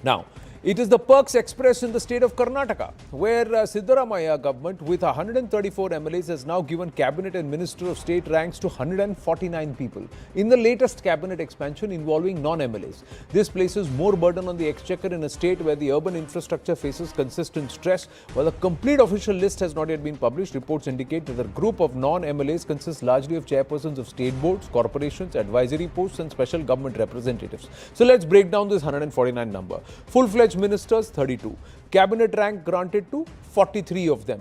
Now, it is the perks expressed in the state of Karnataka, where Siddaramaiah government with 134 MLAs has now given cabinet and minister of state ranks to 149 people in the latest cabinet expansion involving non-MLAs. This places more burden on the Exchequer in a state where the urban infrastructure faces consistent stress. While a complete official list has not yet been published, reports indicate that the group of non-MLAs consists largely of chairpersons of state boards, corporations, advisory posts and special government representatives. So let's break down this 149 number. Full-fledged ministers 32, cabinet rank granted to 43 of them,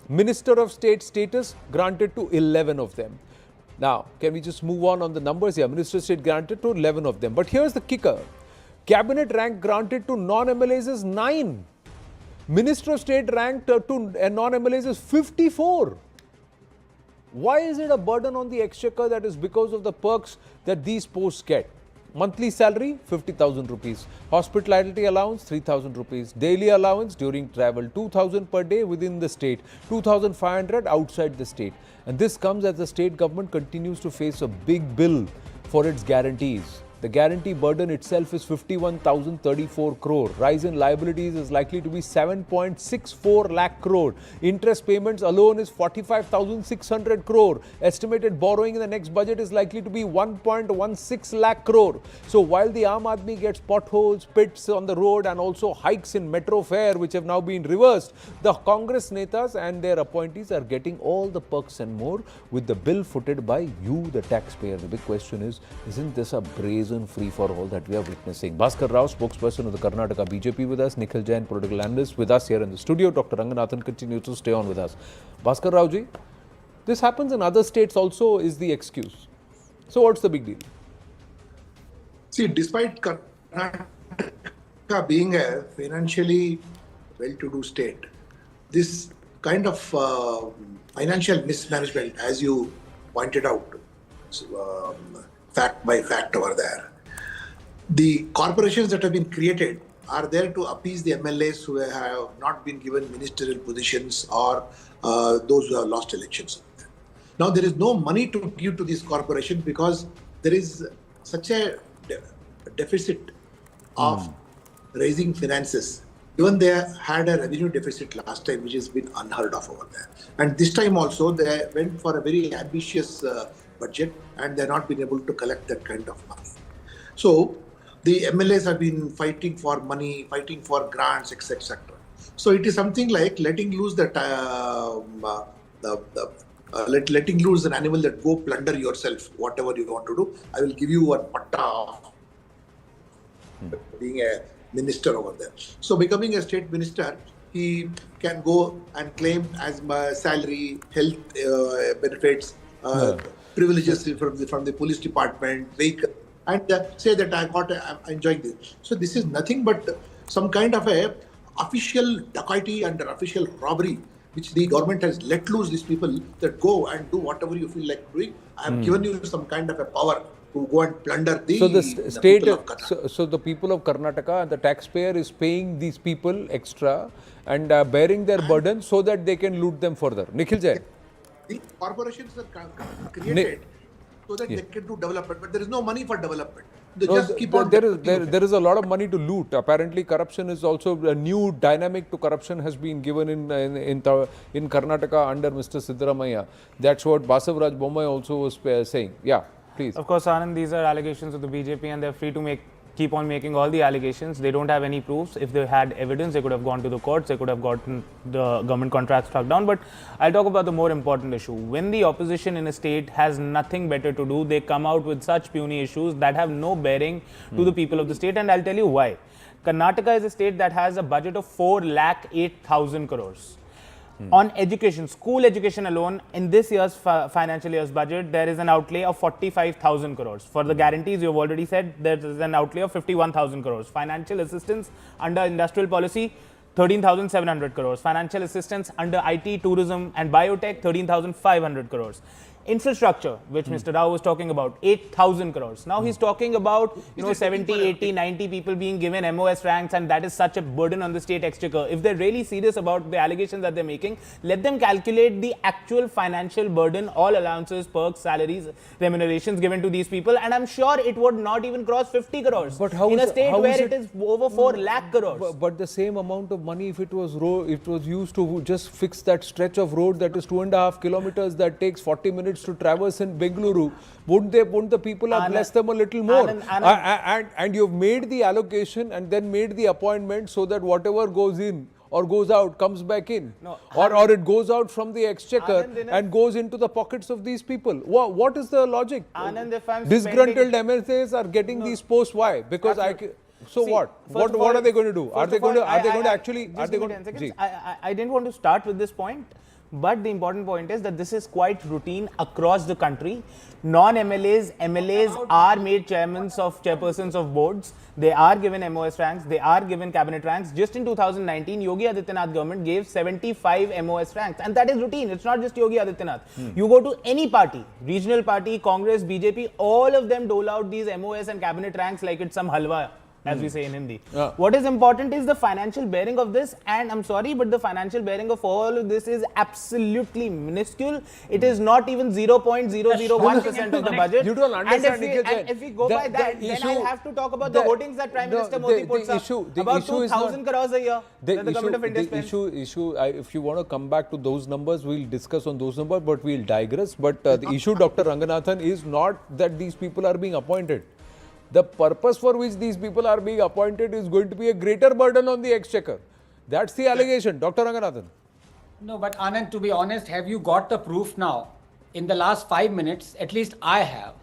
minister of state status granted to 11 of them. Now, can we just move on the numbers here? Minister of state granted to 11 of them. But here's the kicker. Cabinet rank granted to non-MLAs is 9. Minister of state ranked to non-MLAs is 54. Why is it a burden on the Exchequer? That is because of the perks that these posts get. Monthly salary 50,000 rupees, hospitality allowance 3,000 rupees, daily allowance during travel 2,000 per day within the state, 2,500 outside the state. And this comes as the state government continues to face a big bill for its guarantees. The guarantee burden itself is 51,034 crore. Rise in liabilities is likely to be 7.64 lakh crore. Interest payments alone is 45,600 crore. Estimated borrowing in the next budget is likely to be 1.16 lakh crore. So while the Aam Aadmi gets potholes, pits on the road and also hikes in metro fare which have now been reversed, the Congress netas and their appointees are getting all the perks and more with the bill footed by you, the taxpayer. The big question is, isn't this a brazen free-for-all that we are witnessing? Bhaskar Rao, spokesperson of the Karnataka BJP with us, Nikhil Jain, political analyst with us here in the studio. Dr. Ranganathan continues to stay on with us. Bhaskar Rao ji, this happens in other states also is the excuse. So what's the big deal? See, despite Karnataka being a financially well-to-do state, this kind of financial mismanagement, as you pointed out, fact by fact over there. The corporations that have been created are there to appease the MLAs who have not been given ministerial positions or those who have lost elections. Now, there is no money to give to these corporations because there is such a deficit of raising finances. Even they had a revenue deficit last time, which has been unheard of over there. And this time also, they went for a very ambitious budget and they're not been able to collect that kind of money. So the MLAs have been fighting for money, fighting for grants, etc. So it is something like letting loose that letting loose an animal that go plunder yourself, whatever you want to do. I will give you one patta of being a minister over there. So becoming a state minister, he can go and claim as salary, health benefits, privileges from the police department, vehicle, and say that I'm enjoying this. So this is nothing but some kind of a official dacoity and official robbery, which the government has let loose these people that go and do whatever you feel like doing. I have given you some kind of a power to go and plunder the state. People of Karnataka. So the people of Karnataka and the taxpayer is paying these people extra and bearing their burden so that they can loot them further. Nikhil Jain. The corporations are created so that they can do development, but there is no money for development. They just keep on. There is a lot of money to loot. Apparently, corruption is also a new dynamic to corruption has been given in Karnataka under Mr. Siddaramaiah. That's what Basavaraj Bommai also was saying. Yeah, please. Of course, Anand, these are allegations of the BJP and they're free to keep on making all the allegations. They don't have any proofs. If they had evidence, they could have gone to the courts, they could have gotten the government contracts struck down. But I'll talk about the more important issue. When the opposition in a state has nothing better to do, they come out with such puny issues that have no bearing to the people of the state. And I'll tell you why. Karnataka is a state that has a budget of 4,08,000 crores. On education, school education alone, in this year's financial year's budget, there is an outlay of 45,000 crores. For the guarantees, you've already said there is an outlay of 51,000 crores. Financial assistance under industrial policy, 13,700 crores. Financial assistance under IT, tourism and biotech, 13,500 crores. Infrastructure, which Mr. Rao was talking about, 8,000 crores. Now he's talking about, 70, 80, 90 people being given MOS ranks, and that is such a burden on the state exchequer. If they're really serious about the allegations that they're making, let them calculate the actual financial burden, all allowances, perks, salaries, remunerations given to these people, and I'm sure it would not even cross 50 crores. But how in is a state where it is over 4 lakh crores. But the same amount of money, if it was used to just fix that stretch of road that is 2.5 kilometers that takes 40 minutes to traverse in Bengaluru, wouldn't the people have blessed them a little more? And you've made the allocation and then made the appointment so that whatever goes in or goes out comes back in, or it goes out from the exchequer and goes into the pockets of these people. What is the logic? Anand, if I'm Disgruntled MLAs are getting these posts. Why? Because So See, what are they going to do? Are they going to actually? I didn't want to start with this point, but the important point is that this is quite routine across the country. Non-MLAs, MLAs are made chairpersons of boards. They are given MOS ranks. They are given cabinet ranks. Just in 2019, Yogi Adityanath government gave 75 MOS ranks, and that is routine. It's not just Yogi Adityanath. You go to any party, regional party, Congress, BJP, all of them dole out these MOS and cabinet ranks like it's some halwa, as we say in Hindi. What is important is the financial bearing of this, and I'm sorry, but the financial bearing of all of this is absolutely minuscule. It is not even 0.001% of the budget. You don't understand, and if we go by that, then I'll have to talk about the votings that Prime Minister Modi puts up. About 2,000 crores a year that the government of India spends. If you want to come back to those numbers, we'll discuss on those numbers, but we'll digress. But the issue, Dr. Ranganathan, is not that these people are being appointed. The purpose for which these people are being appointed is going to be a greater burden on the exchequer. That's the allegation. Dr. Ranganathan. No, but Anand, to be honest, have you got the proof now? In the last 5 minutes, at least I have,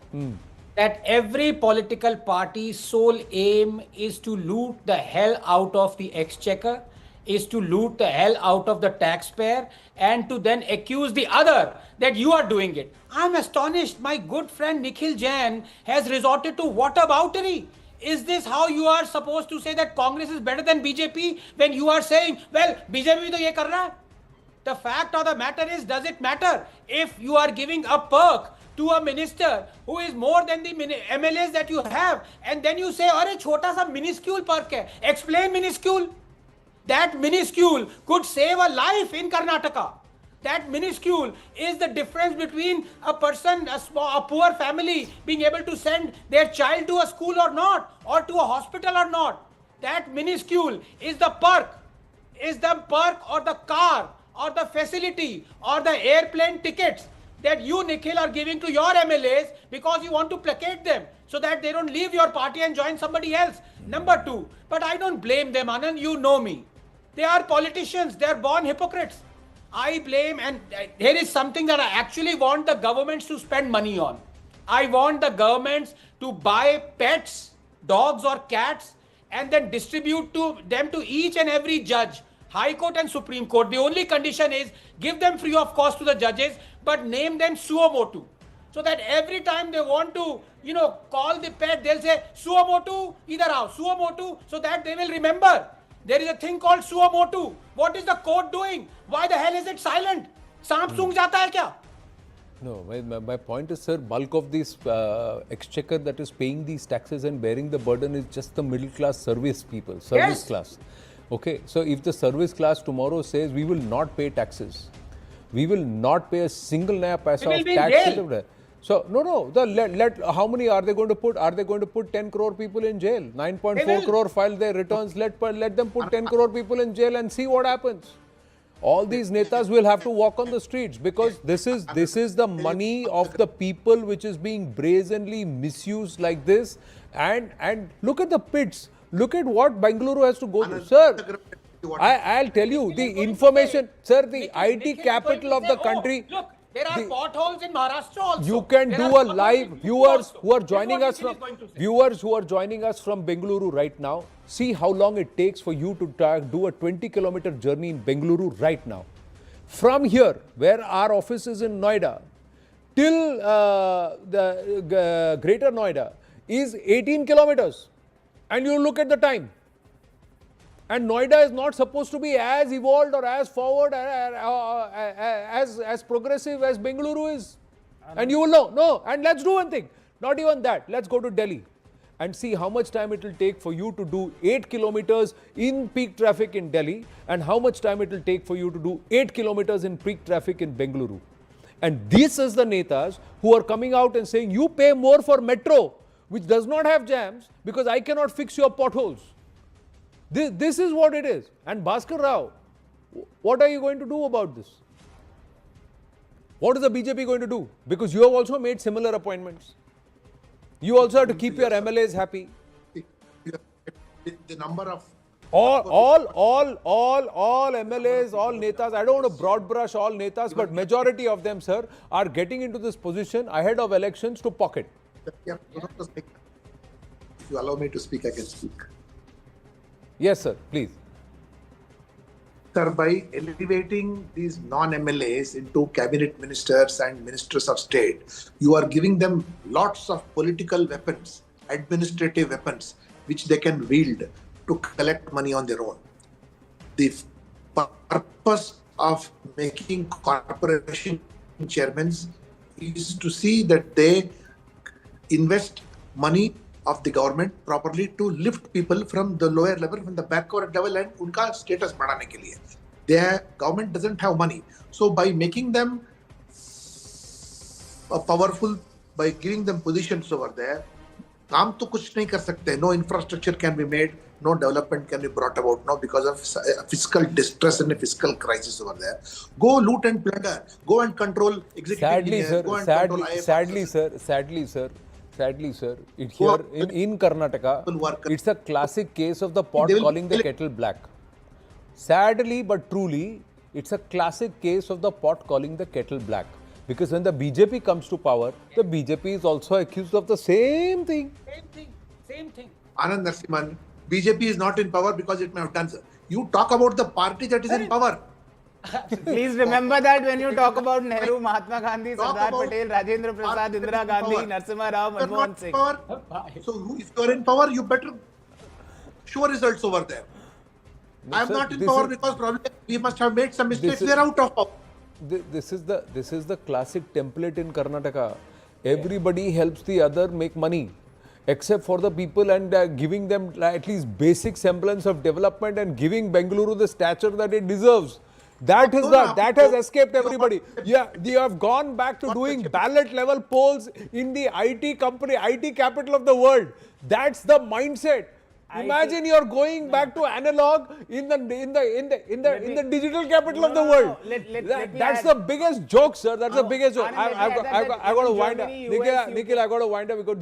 that every political party's sole aim is to loot the hell out of the exchequer, is to loot the hell out of the taxpayer, and to then accuse the other that you are doing it. I'm astonished. My good friend Nikhil Jain has resorted to whataboutery. Is this how you are supposed to say that Congress is better than BJP when you are saying, well, BJP to ye kar raha hai? The fact of the matter is, does it matter if you are giving a perk to a minister who is more than the MLAs that you have, and then you say, "Arey chota sa minuscule perk hai." Explain minuscule. That minuscule could save a life in Karnataka. That minuscule is the difference between a person, a poor family being able to send their child to a school or not, or to a hospital or not. That minuscule is the perk or the car or the facility or the airplane tickets that you, Nikhil, are giving to your MLAs because you want to placate them so that they don't leave your party and join somebody else. Number two, but I don't blame them, Anand, you know me. They are politicians, they are born hypocrites. I blame, and here is something that I actually want the governments to spend money on. I want the governments to buy pets, dogs or cats, and then distribute them to each and every judge, High Court and Supreme Court. The only condition is give them free of cost to the judges, but name them suo motu. So that every time they want to, call the pet, they'll say, suo motu, idhar aao, suo motu, so that they will remember. There is a thing called suo motu. What is the court doing? Why the hell is it silent? Saap soong jata hai kya? No, my point is, sir, bulk of this exchequer that is paying these taxes and bearing the burden is just the middle class service people, service class. Okay, so if the service class tomorrow says we will not pay taxes, we will not pay a single naya paisa of tax. So how many are they going to put? Are they going to put 10 crore people in jail? 9.4 crore file their returns. Let them put 10 crore people in jail and see what happens. All these netas will have to walk on the streets because this is the money of the people which is being brazenly misused like this. And look at the pits. Look at what Bengaluru has to go through. Sir, I'll tell you, the information, sir, the IT capital of the country. Look, there are potholes in Maharashtra also. You can do a live, viewers who are joining us from Bengaluru right now. See how long it takes for you to do a 20-kilometer journey in Bengaluru right now. From here, where our office is in Noida, till the Greater Noida is 18 kilometers. And you look at the time. And Noida is not supposed to be as evolved or as forward, as progressive as Bengaluru is. And you will know. No, and let's do one thing. Not even that. Let's go to Delhi and see how much time it will take for you to do 8 kilometers in peak traffic in Delhi and how much time it will take for you to do 8 kilometers in peak traffic in Bengaluru. And this is the netas who are coming out and saying, you pay more for metro, which does not have jams, because I cannot fix your potholes. This is what it is. And Bhaskar Rao, what are you going to do about this? What is the BJP going to do? Because you have also made similar appointments. You also have to keep your MLAs happy. The number of All MLAs, all netas, I don't want to broad brush all netas, but majority of them, sir, are getting into this position ahead of elections to pocket. If you allow me to speak, I can speak. Yes, sir, please. Sir, by elevating these non-MLAs into cabinet ministers and ministers of state, you are giving them lots of political weapons, administrative weapons, which they can wield to collect money on their own. The purpose of making corporation chairmen is to see that they invest money of the government properly to lift people from the lower level, from the backward level, and unka status बढ़ाने के लिए. Their government doesn't have money. So by making them powerful, by giving them positions over there, काम तो कुछ नहीं कर सकते. No infrastructure can be made, no development can be brought about now because of fiscal distress and a fiscal crisis over there. Go loot and plunder. Go and control executive engineers. Go and control IAS officers. Sadly, sir, in Karnataka, it's a classic case of the pot calling the kettle black. Sadly but truly, it's a classic case of the pot calling the kettle black. Because when the BJP comes to power, the BJP is also accused of the same thing. Same thing. Anand Narsiman, BJP is not in power because it may have done so. You talk about the party that is in power. Please remember that when you talk about Nehru, Mahatma Gandhi, Sardar Patel, Rajendra Prasad, Indira Gandhi, Narasimha Rao, Manmohan Singh. So if you are in power, you better show results over there. I am not in power because probably we must have made some mistakes. We are out of power. This is the classic template in Karnataka. Everybody helps the other make money, except for the people, and giving them at least basic semblance of development and giving Bengaluru the stature that it deserves. That has escaped everybody. Yeah, you have gone back to doing ballot level polls in the IT capital of the world. That's the mindset. Imagine you're going back to analog in the digital capital of the world. That's the biggest joke, sir. That's the biggest joke. I've got to wind up. Nikhil, I've got to wind up because